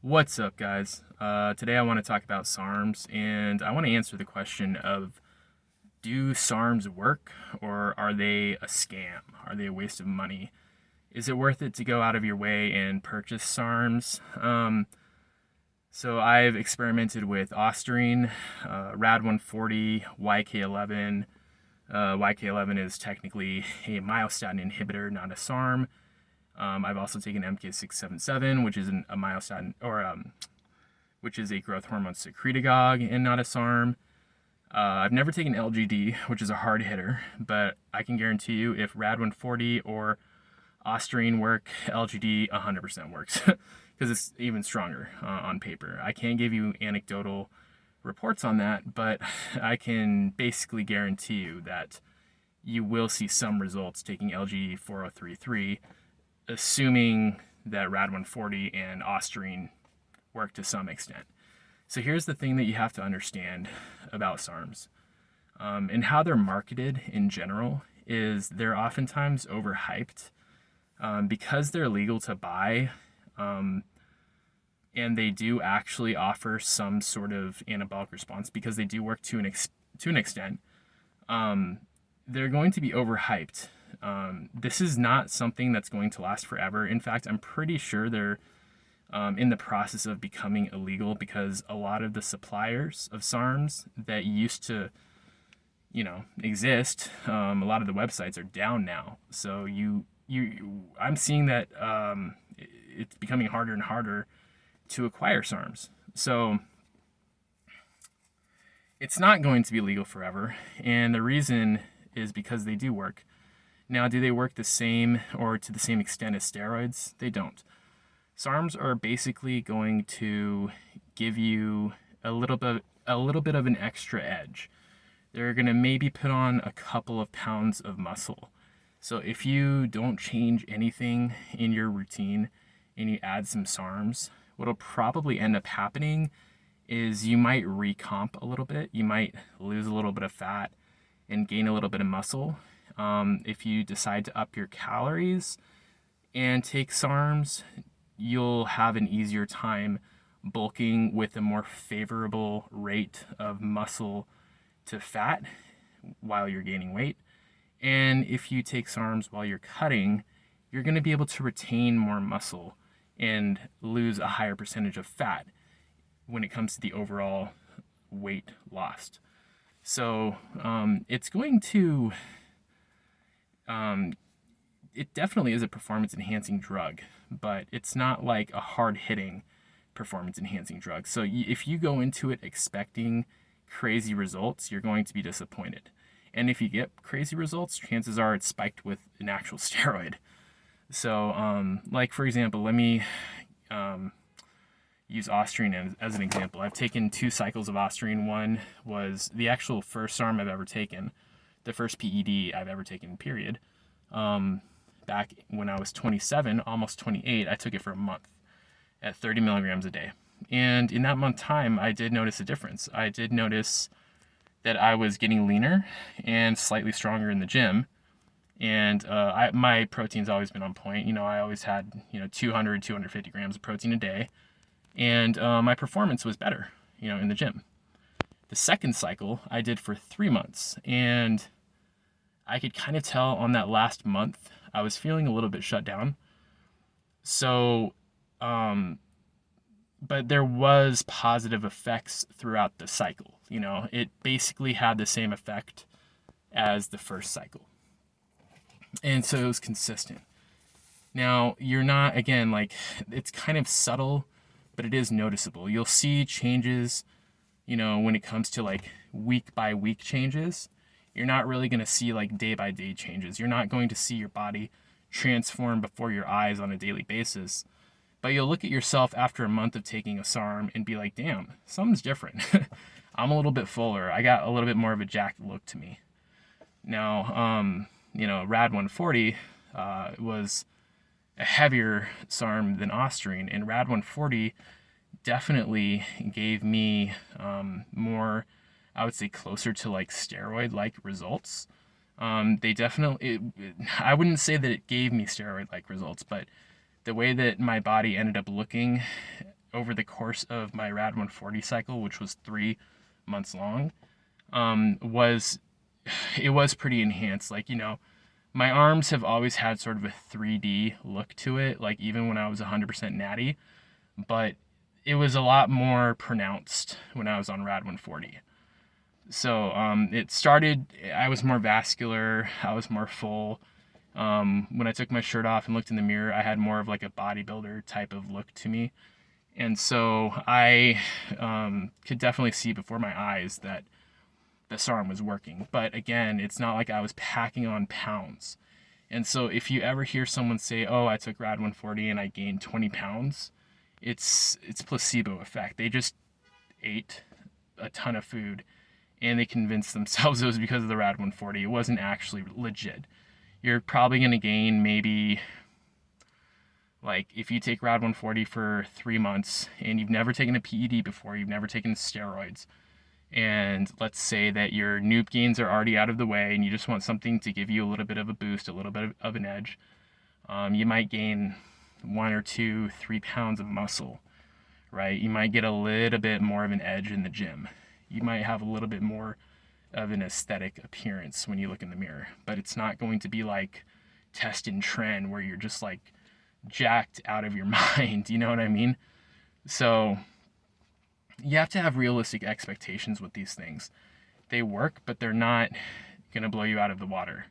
What's up, guys? Today I want to talk about SARMS, and I want to answer the question of, do SARMS work, or are they a scam? Are they a waste of money? Is it worth it to go out of your way and purchase SARMS? So I've experimented with Ostarine, Rad 140, YK11. YK11 is technically a myostatin inhibitor, not a SARM. I've also taken MK677, which is a myostatin, which is a growth hormone secretagogue and not a SARM. I've never taken LGD, which is a hard hitter, but I can guarantee you if Rad 140 or Ostarine work, LGD 100% works because it's even stronger on paper. I can't give you anecdotal reports on that, but I can basically guarantee you that you will see some results taking LGD 4033, assuming that Rad 140 and Ostarine work to some extent. So here's the thing that you have to understand about SARMs and how they're marketed in general is they're oftentimes overhyped because they're legal to buy, and they do actually offer some sort of anabolic response because they do work to an extent. They're going to be overhyped. This is not something that's going to last forever. In fact, I'm pretty sure they're in the process of becoming illegal because a lot of the suppliers of SARMs that used to, exist, a lot of the websites are down now. So I'm seeing that it's becoming harder and harder to acquire SARMs. So it's not going to be legal forever, and the reason is because they do work. Now, do they work the same or to the same extent as steroids? They don't. SARMs are basically going to give you a little bit of an extra edge. They're going to maybe put on a couple of pounds of muscle. So if you don't change anything in your routine and you add some SARMs, what'll probably end up happening is you might recomp a little bit. You might lose a little bit of fat and gain a little bit of muscle. If you decide to up your calories and take SARMs, you'll have an easier time bulking with a more favorable rate of muscle to fat while you're gaining weight. And if you take SARMs while you're cutting, you're going to be able to retain more muscle and lose a higher percentage of fat when it comes to the overall weight lost. So it's going to, it definitely is a performance enhancing drug, but it's not like a hard hitting performance enhancing drug. So if you go into it expecting crazy results, you're going to be disappointed. And if you get crazy results, chances are it's spiked with an actual steroid. So, like for example, let me use Ostarine as an example. I've taken 2 cycles of Ostarine. One was the actual first SARM I've ever taken, the first PED I've ever taken, period. Back when I was 27, almost 28, I took it for a month at 30 milligrams a day. And in that month time, I did notice a difference. I did notice that I was getting leaner and slightly stronger in the gym. And my protein's always been on point. I always had 200, 250 grams of protein a day. And my performance was better, in the gym. The second cycle I did for 3 months. And I could kind of tell on that last month, I was feeling a little bit shut down. So, but there was positive effects throughout the cycle. It basically had the same effect as the first cycle. And so it was consistent. Now, you're not, again, like, it's kind of subtle, but it is noticeable. You'll see changes, when it comes to like week by week changes. You're not really going to see like day by day changes. You're not going to see your body transform before your eyes on a daily basis. But you'll look at yourself after a month of taking a SARM and be like, damn, something's different. I'm a little bit fuller. I got a little bit more of a jacked look to me. Now, Rad 140 was a heavier SARM than Ostarine, and Rad 140 definitely gave me more, I would say, closer to like steroid-like results. They definitely, I wouldn't say that it gave me steroid-like results, but the way that my body ended up looking over the course of my Rad 140 cycle, which was 3 months long, was it was pretty enhanced. Like, my arms have always had sort of a 3D look to it, like even when I was 100% natty, but it was a lot more pronounced when I was on Rad 140. So it started, I was more vascular, I was more full. When I took my shirt off and looked in the mirror, I had more of like a bodybuilder type of look to me. And so I could definitely see before my eyes that the SARM was working. But again, it's not like I was packing on pounds. And so if you ever hear someone say, oh, I took Rad 140 and I gained 20 pounds, it's placebo effect. They just ate a ton of food and they convinced themselves it was because of the Rad 140. It wasn't actually legit. You're probably going to gain maybe, like, if you take Rad 140 for 3 months and you've never taken a PED before, you've never taken steroids, and let's say that your noob gains are already out of the way and you just want something to give you a little bit of a boost, a little bit of an edge, you might gain 1 or 2, 3 pounds of muscle, right? You might get a little bit more of an edge in the gym. You might have a little bit more of an aesthetic appearance when you look in the mirror, but it's not going to be like test and trend where you're just like jacked out of your mind. You know what I mean? So you have to have realistic expectations with these things. They work, but they're not going to blow you out of the water.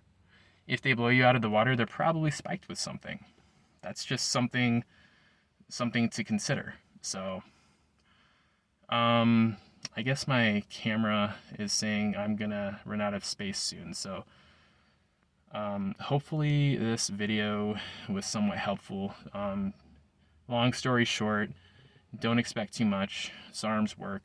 If they blow you out of the water, they're probably spiked with something. That's just something to consider. So I guess my camera is saying I'm gonna run out of space soon. So hopefully this video was somewhat helpful. Long story short, don't expect too much. SARMs work,